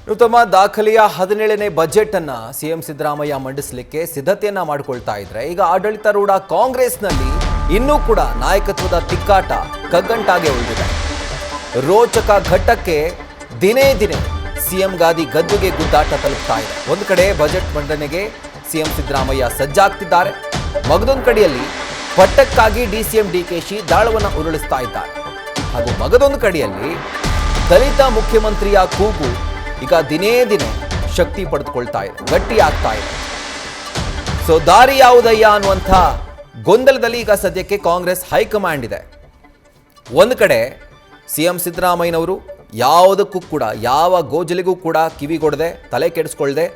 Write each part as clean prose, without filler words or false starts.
ತಮ್ಮ ದಾಖಲೆಯ 17ನೇ ಬಜೆಟ್ ಅನ್ನ ಸಿಎಂ ಸಿದ್ದರಾಮಯ್ಯ ಮಂಡಿಸಲಿಕ್ಕೆ ಸಿದ್ಧತೆಯನ್ನ ಮಾಡಿಕೊಳ್ತಾ ಇದ್ರೆ ಈಗ ಆಡಳಿತಾರೂಢ ಕಾಂಗ್ರೆಸ್ನಲ್ಲಿ ಇನ್ನೂ ಕೂಡ ನಾಯಕತ್ವದ ತಿಕ್ಕಾಟ ಕಗ್ಗಂಟಾಗೆ ಉಳಿದಿದೆ. ರೋಚಕ ಘಟ್ಟಕ್ಕೆ ದಿನೇ ದಿನೇ ಸಿಎಂ ಗಾದಿ ಗದ್ದುಗೆ ಗುದ್ದಾಟ ತಲುಪ್ತಾ ಇದೆ. ಒಂದು ಕಡೆ ಬಜೆಟ್ ಮಂಡನೆಗೆ ಸಿಎಂ ಸಿದ್ದರಾಮಯ್ಯ ಸಜ್ಜಾಗ್ತಿದ್ದಾರೆ, ಮಗದೊಂದು ಕಡೆಯಲ್ಲಿ ಪಟ್ಟಕ್ಕಾಗಿ ಡಿಸಿಎಂ ಡಿಕೆಶಿ ದಾಳವನ್ನು ಉರುಳಿಸ್ತಾ ಇದ್ದಾರೆ. ಹಾಗೂ ಮಗದೊಂದು ಕಡೆಯಲ್ಲಿ ದಲಿತ ಮುಖ್ಯಮಂತ್ರಿಯ ಕೂಗು ಈಗ ದಿನೇ ದಿನೇ ಶಕ್ತಿ ಪಡೆದುಕೊಳ್ತಾ ಇದೆ, ಗಟ್ಟಿ ಆಗ್ತಾ ಇದೆ. ಸೊ ದಾರಿ ಯಾವುದಯ್ಯ ಅನ್ನುವಂಥ ಗೊಂದಲದಲ್ಲಿ ಈಗ ಸದ್ಯಕ್ಕೆ ಕಾಂಗ್ರೆಸ್ ಹೈಕಮಾಂಡ್ ಇದೆ. ಒಂದು ಕಡೆ ಸಿಎಂ ಸಿದ್ದರಾಮಯ್ಯನವರು ಯಾವುದಕ್ಕೂ ಕೂಡ ಯಾವ ಗೋಜಲಿಗೂ ಕೂಡ ಕಿವಿಗೊಡದೆ ತಲೆ ಕೆಡಿಸ್ಕೊಳ್ಳದೆ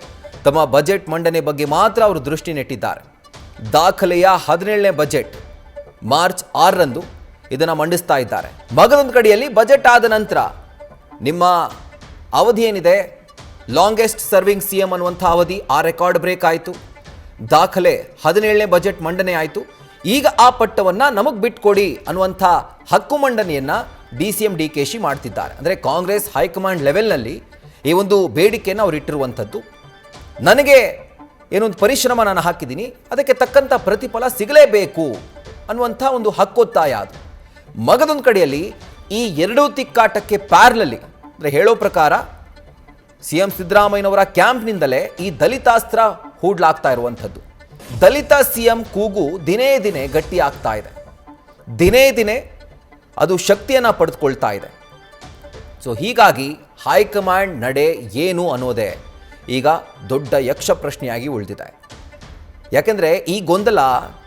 ತಮ್ಮ ಬಜೆಟ್ ಮಂಡನೆ ಬಗ್ಗೆ ಮಾತ್ರ ಅವರು ದೃಷ್ಟಿ ನೆಟ್ಟಿದ್ದಾರೆ. ದಾಖಲೆಯ 17ನೇ ಬಜೆಟ್ ಮಾರ್ಚ್ 6ರಂದು ಇದನ್ನು ಮಂಡಿಸ್ತಾ ಇದ್ದಾರೆ. ಮಗದೊಂದು ಕಡೆಯಲ್ಲಿ ಬಜೆಟ್ ಆದ ನಂತರ ನಿಮ್ಮ ಅವಧಿ ಏನಿದೆ, ಲಾಂಗೆಸ್ಟ್ ಸರ್ವಿಂಗ್ ಸಿಎಂ ಅನ್ನುವಂಥ ಅವಧಿ, ಆ ರೆಕಾರ್ಡ್ ಬ್ರೇಕ್ ಆಯಿತು. ದಾಖಲೆ 17ನೇ ಬಜೆಟ್ ಮಂಡನೆ ಆಯಿತು. ಈಗ ಆ ಪಟ್ಟವನ್ನು ನಮಗೆ ಬಿಟ್ಕೊಡಿ ಅನ್ನುವಂಥ ಹಕ್ಕು ಮಂಡನೆಯನ್ನು ಡಿಸಿಎಂ ಡಿಕೆಶಿ ಮಾಡ್ತಿದ್ದಾರೆ. ಅಂದರೆ ಕಾಂಗ್ರೆಸ್ ಹೈಕಮಾಂಡ್ ಲೆವೆಲ್ನಲ್ಲಿ ಈ ಒಂದು ಬೇಡಿಕೆಯನ್ನು ಅವರು ಇಟ್ಟಿರುವಂಥದ್ದು. ನನಗೆ ಏನೊಂದು ಪರಿಶ್ರಮ ನಾನು ಹಾಕಿದ್ದೀನಿ, ಅದಕ್ಕೆ ತಕ್ಕಂಥ ಪ್ರತಿಫಲ ಸಿಗಲೇಬೇಕು ಅನ್ನುವಂಥ ಒಂದು ಹಕ್ಕೊತ್ತಾಯ ಅದು. ಮಗದೊಂದು ಕಡೆಯಲ್ಲಿ ಈ ಎರಡೂ ತಿಕ್ಕಾಟಕ್ಕೆ ಪ್ಯಾರಲಲ್ಲಿ ಅಂದರೆ ಹೇಳೋ ಪ್ರಕಾರ ಸಿಎಂ ಸಿದ್ದರಾಮಯ್ಯನವರ ಕ್ಯಾಂಪ್ನಿಂದಲೇ ಈ ದಲಿತಾಸ್ತ್ರ ಹೂಡ್ಲಾಗ್ತಾ ಇರುವಂಥದ್ದು. ದಲಿತ ಸಿಎಂ ಕೂಗು ದಿನೇ ದಿನೇ ಗಟ್ಟಿ ಆಗ್ತಾ ಇದೆ, ದಿನೇ ದಿನೇ ಅದು ಶಕ್ತಿಯನ್ನು ಪಡೆದುಕೊಳ್ತಾ ಇದೆ. ಸೊ ಹೀಗಾಗಿ ಹೈಕಮಾಂಡ್ ನಡೆ ಏನು ಅನ್ನೋದೇ ಈಗ ದೊಡ್ಡ ಯಕ್ಷ ಪ್ರಶ್ನೆಯಾಗಿ ಉಳಿದಿದೆ. ಯಾಕೆಂದರೆ ಈ ಗೊಂದಲ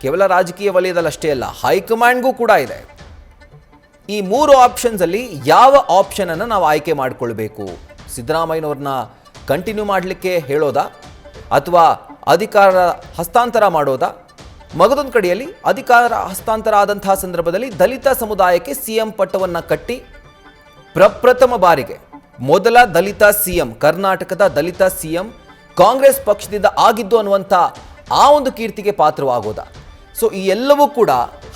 ಕೇವಲ ರಾಜಕೀಯ ವಲಯದಲ್ಲಷ್ಟೇ ಅಲ್ಲ, ಹೈಕಮಾಂಡ್ಗೂ ಕೂಡ ಇದೆ. ಈ 3 ಆಪ್ಷನ್ಸಲ್ಲಿ ಯಾವ ಆಪ್ಷನನ್ನು ನಾವು ಆಯ್ಕೆ ಮಾಡಿಕೊಳ್ಬೇಕು? ಸಿದ್ದರಾಮಯ್ಯನವ್ರನ್ನ ಕಂಟಿನ್ಯೂ ಮಾಡಲಿಕ್ಕೆ ಹೇಳೋದಾ, ಅಥವಾ ಅಧಿಕಾರ ಹಸ್ತಾಂತರ ಮಾಡೋದಾ? ಮಗದೊಂದು ಕಡೆಯಲ್ಲಿ ಅಧಿಕಾರ ಹಸ್ತಾಂತರ ಆದಂತಹ ಸಂದರ್ಭದಲ್ಲಿ ದಲಿತ ಸಮುದಾಯಕ್ಕೆ ಸಿಎಂ ಪಟ್ಟವನ್ನು ಕಟ್ಟಿ ಪ್ರಪ್ರಥಮ ಬಾರಿಗೆ ಮೊದಲ ದಲಿತ ಸಿಎಂ, ಕರ್ನಾಟಕದ ದಲಿತ ಸಿಎಂ ಕಾಂಗ್ರೆಸ್ ಪಕ್ಷದಿಂದ ಆಗಿದ್ದು ಅನ್ನುವಂಥ ಆ ಒಂದು ಕೀರ್ತಿಗೆ ಪಾತ್ರವಾಗೋದಾ? ಸೊ ಈ ಎಲ್ಲವೂ ಕೂಡ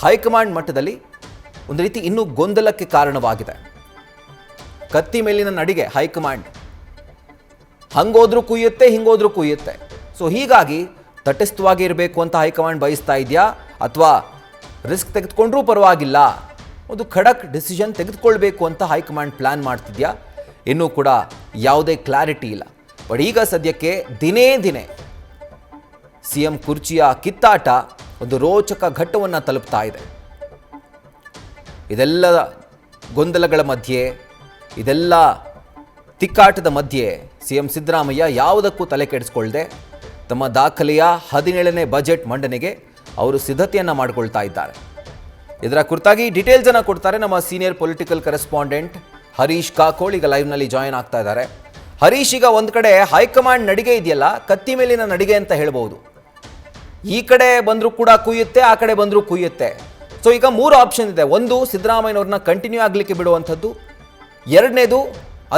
ಹೈಕಮಾಂಡ್ ಮಟ್ಟದಲ್ಲಿ ಒಂದು ರೀತಿ ಇನ್ನೂ ಗೊಂದಲಕ್ಕೆ ಕಾರಣವಾಗಿದೆ. ಕತ್ತಿ ಮೇಲಿನ ನಡಿಗೆ ಹೈಕಮಾಂಡ್, ಹಂಗೋದ್ರೂ ಕುಯ್ಯುತ್ತೆ, ಹಿಂಗೋದ್ರೂ ಕುಯ್ಯುತ್ತೆ. ಸೊ ಹೀಗಾಗಿ ತಟಸ್ಥವಾಗಿ ಇರಬೇಕು ಅಂತ ಹೈಕಮಾಂಡ್ ಬಯಸ್ತಾ ಇದೆಯಾ, ಅಥವಾ ರಿಸ್ಕ್ ತೆಗೆದುಕೊಂಡ್ರೂ ಪರವಾಗಿಲ್ಲ ಒಂದು ಖಡಕ್ ಡಿಸಿಷನ್ ತೆಗೆದುಕೊಳ್ಬೇಕು ಅಂತ ಹೈಕಮಾಂಡ್ ಪ್ಲ್ಯಾನ್ ಮಾಡ್ತಿದ್ಯಾ? ಇನ್ನೂ ಕೂಡ ಯಾವುದೇ ಕ್ಲಾರಿಟಿ ಇಲ್ಲ. ಬಟ್ ಈಗ ಸದ್ಯಕ್ಕೆ ದಿನೇ ದಿನೇ ಸಿಎಂ ಕುರ್ಚಿಯ ಕಿತ್ತಾಟ ಒಂದು ರೋಚಕ ಘಟ್ಟವನ್ನು ತಲುಪ್ತಾ ಇದೆ. ಇದೆಲ್ಲ ಗೊಂದಲಗಳ ಮಧ್ಯೆ, ಇದೆಲ್ಲ ತಿಕ್ಕಾಟದ ಮಧ್ಯೆ ಸಿಎಂ ಸಿದ್ದರಾಮಯ್ಯ ಯಾವುದಕ್ಕೂ ತಲೆ ಕೆಡಿಸ್ಕೊಳ್ಳದೆ ತಮ್ಮ ದಾಖಲೆಯ 17ನೇ ಬಜೆಟ್ ಮಂಡನೆಗೆ ಅವರು ಸಿದ್ಧತೆಯನ್ನು ಮಾಡಿಕೊಳ್ತಾ ಇದ್ದಾರೆ. ಇದರ ಕುರಿತಾಗಿ ಡೀಟೇಲ್ಸನ್ನು ಕೊಡ್ತಾರೆ ನಮ್ಮ senior political correspondent Harish Kakol. ಈಗ ಲೈವ್ನಲ್ಲಿ ಜಾಯಿನ್ ಆಗ್ತಾ ಇದ್ದಾರೆ. ಹರೀಶ್, ಈಗ ಒಂದು ಕಡೆ ಹೈಕಮಾಂಡ್ ನಡಿಗೆ ಇದೆಯಲ್ಲ, ಕತ್ತಿ ಮೇಲಿನ ನಡಿಗೆ ಅಂತ ಹೇಳ್ಬೋದು. ಈ ಕಡೆ ಬಂದರೂ ಕೂಡ ಕುಯ್ಯುತ್ತೆ, ಆ ಕಡೆ ಬಂದರೂ ಕುಯ್ಯುತ್ತೆ. ಸೊ ಈಗ 3 ಆಪ್ಷನ್ ಇದೆ. ಒಂದು, ಸಿದ್ದರಾಮಯ್ಯನವ್ರನ್ನ ಕಂಟಿನ್ಯೂ ಆಗಲಿಕ್ಕೆ ಬಿಡುವಂಥದ್ದು. ಎರಡನೇದು,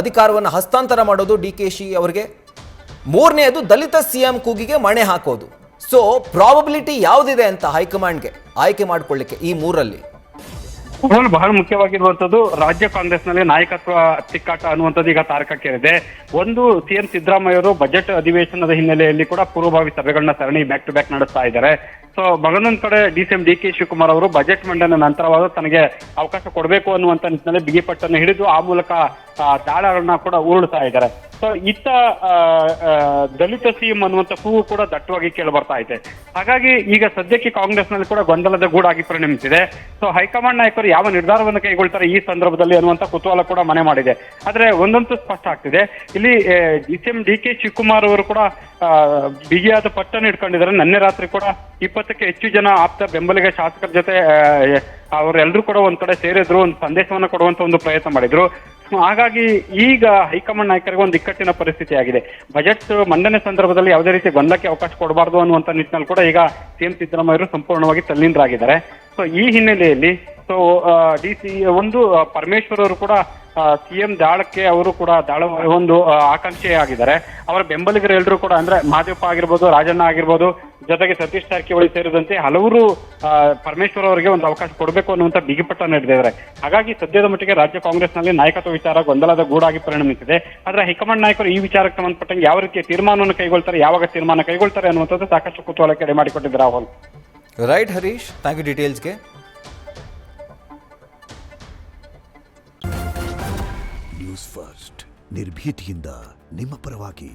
ಅಧಿಕಾರವನ್ನು ಹಸ್ತಾಂತರ ಮಾಡೋದು ಡಿಕೆಶಿ ಅವರಿಗೆ. ಮೂರನೇದು, ದಲಿತ ಸಿಎಂ ಕೂಗಿಗೆ ಮಣೆ ಹಾಕೋದು. ಸೊ ಪ್ರಾಬಬಿಲಿಟಿ ಯಾವುದಿದೆ ಅಂತ ಹೈಕಮಾಂಡ್ಗೆ ಆಯ್ಕೆ ಮಾಡಿಕೊಳ್ಳಿಕ್ಕೆ ಈ 3ರಲ್ಲಿ? ಬಹಳ ಮುಖ್ಯವಾಗಿರುವಂತದ್ದು ರಾಜ್ಯ ಕಾಂಗ್ರೆಸ್ನಲ್ಲಿ ನಾಯಕತ್ವ ತಿಕ್ಕಾಟ ಅನ್ನುವಂಥದ್ದು ಈಗ ತಾರಕಕ್ಕೇರಿದೆ. ಒಂದು, ಸಿಎಂ ಸಿದ್ದರಾಮಯ್ಯ ಅವರು ಬಜೆಟ್ ಅಧಿವೇಶನದ ಹಿನ್ನೆಲೆಯಲ್ಲಿ ಕೂಡ ಪೂರ್ವಭಾವಿ ಸಭೆಗಳನ್ನ ಸರಣಿ ಬ್ಯಾಕ್ ಟು ಬ್ಯಾಕ್ ನಡೆಸ್ತಾ ಇದ್ದಾರೆ. ಸೊ ಮಗನೊಂದ್ ಕಡೆ ಡಿಸಿಎಂ ಡಿಕೆ ಶಿವಕುಮಾರ್ ಅವರು ಬಜೆಟ್ ಮಂಡನೆ ನಂತರವಾದ ತನಗೆ ಅವಕಾಶ ಕೊಡಬೇಕು ಅನ್ನುವಂತ ನಿಟ್ಟಿನಲ್ಲಿ ಬಿಗಿಪಟ್ಟನ್ನು ಹಿಡಿದು ಆ ಮೂಲಕ ದಾಳಗಳನ್ನ ಕೂಡ ಉರುಳಿಸ್ತಾ ಇದ್ದಾರೆ. ಸೊ ಇತ್ತ ದಲಿತ ಸಿಎಂ ಅನ್ನುವಂಥ ಕೂಗು ಕೂಡ ದಟ್ಟವಾಗಿ ಕೇಳಿ ಬರ್ತಾ ಇದೆ. ಹಾಗಾಗಿ ಈಗ ಸದ್ಯಕ್ಕೆ ಕಾಂಗ್ರೆಸ್ನಲ್ಲಿ ಕೂಡ ಗೊಂದಲದ ಗೂಡಾಗಿ ಪರಿಣಮಿಸಿದೆ. ಸೊ ಹೈಕಮಾಂಡ್ ನಾಯಕರು ಯಾವ ನಿರ್ಧಾರವನ್ನು ಕೈಗೊಳ್ತಾರೆ ಈ ಸಂದರ್ಭದಲ್ಲಿ ಅನ್ನುವಂಥ ಕುತೂಹಲ ಕೂಡ ಮನೆ ಮಾಡಿದೆ. ಆದ್ರೆ ಒಂದಂತೂ ಸ್ಪಷ್ಟ ಆಗ್ತಿದೆ, ಇಲ್ಲಿ ಡಿಸಿಎಂ ಡಿಕೆ ಶಿವಕುಮಾರ್ ಅವರು ಕೂಡ ಬಿಗಿಯಾದ ಪಟ್ಟನ್ನು ಇಟ್ಕೊಂಡಿದ್ದಾರೆ. ನಿನ್ನೆ ರಾತ್ರಿ ಕೂಡ 20ಕ್ಕೆ ಹೆಚ್ಚು ಜನ ಆಪ್ತ ಬೆಂಬಲಿಗ ಶಾಸಕರ ಜೊತೆ ಅವರೆಲ್ಲರೂ ಕೂಡ ಒಂದ್ ಕಡೆ ಸೇರಿದ್ರು, ಒಂದು ಸಂದೇಶವನ್ನು ಕೊಡುವಂತ ಒಂದು ಪ್ರಯತ್ನ ಮಾಡಿದ್ರು. ಹಾಗಾಗಿ ಈಗ ಹೈಕಮಾಂಡ್ ನಾಯಕರಿಗೆ ಒಂದು ಇಕ್ಕಟ್ಟಿನ ಪರಿಸ್ಥಿತಿ ಆಗಿದೆ. ಬಜೆಟ್ ಮಂಡನೆ ಸಂದರ್ಭದಲ್ಲಿ ಯಾವುದೇ ರೀತಿ ಗೊಂದಲಕ್ಕೆ ಅವಕಾಶ ಕೊಡಬಾರ್ದು ಅನ್ನುವಂತ ನಿಟ್ಟಿನಲ್ಲಿ ಕೂಡ ಈಗ ಸಿಎಂ ಸಿದ್ದರಾಮಯ್ಯ ಸಂಪೂರ್ಣವಾಗಿ ತಲ್ಲೀನರಾಗಿದ್ದಾರೆ. ಸೊ ಈ ಹಿನ್ನೆಲೆಯಲ್ಲಿ ಡಿಸಿ ಒಂದು ಪರಮೇಶ್ವರ್ ಅವರು ಕೂಡ ಸಿಎಂ ದಾಳಕ್ಕೆ ಅವರು ಕೂಡ ಒಂದು ಆಕಾಂಕ್ಷಿಯಾಗಿದ್ದಾರೆ. ಅವರ ಬೆಂಬಲಿಗರು ಎಲ್ಲರೂ ಕೂಡ ಅಂದ್ರೆ ಮಾದೇವಪ್ಪ ಆಗಿರ್ಬೋದು, ರಾಜಣ್ಣ ಆಗಿರ್ಬೋದು, ಜೊತೆಗೆ ಸತೀಶ್ ಜಾರಕಿಹೊಳಿ ಸೇರಿದಂತೆ ಹಲವರು ಪರಮೇಶ್ವರ್ ಅವರಿಗೆ ಒಂದು ಅವಕಾಶ ಕೊಡಬೇಕು ಅನ್ನುವಂತ ಬಿಗಿಪಟ್ಟ ನಡೆದಿದ್ದಾರೆ. ಹಾಗಾಗಿ ಸದ್ಯದ ಮಟ್ಟಿಗೆ ರಾಜ್ಯ ಕಾಂಗ್ರೆಸ್ನಲ್ಲಿ ನಾಯಕತ್ವ ವಿಚಾರ ಗೊಂದಲದ ಗೂಡಾಗಿ ಪರಿಣಮಿಸಿದೆ. ಆದ್ರೆ ಹೈಕಮಾಂಡ್ ನಾಯಕರು ಈ ವಿಚಾರಕ್ಕೆ ಸಂಬಂಧಪಟ್ಟಂಗೆ ಯಾವ ರೀತಿಯ ತೀರ್ಮಾನವನ್ನು ಕೈಗೊಳ್ತಾರೆ, ಯಾವಾಗ ತೀರ್ಮಾನ ಕೈಗೊಳ್ತಾರೆ ಅನ್ನುವಂಥದ್ದು ಸಾಕಷ್ಟು ಕುತೂಹಲಕ್ಕೆ ಎಡೆ ಮಾಡಿಕೊಟ್ಟಿದ್ದಾರೆ. Rahul. Right Harish, thank you ಡೀಟೇಲ್ಸ್ಗೆ. ನ್ಯೂಸ್ ಫಸ್ಟ್ ನಿರ್ಭೀತಿಯಿಂದ ನಿಮ್ಮ ಪರವಾಗಿ.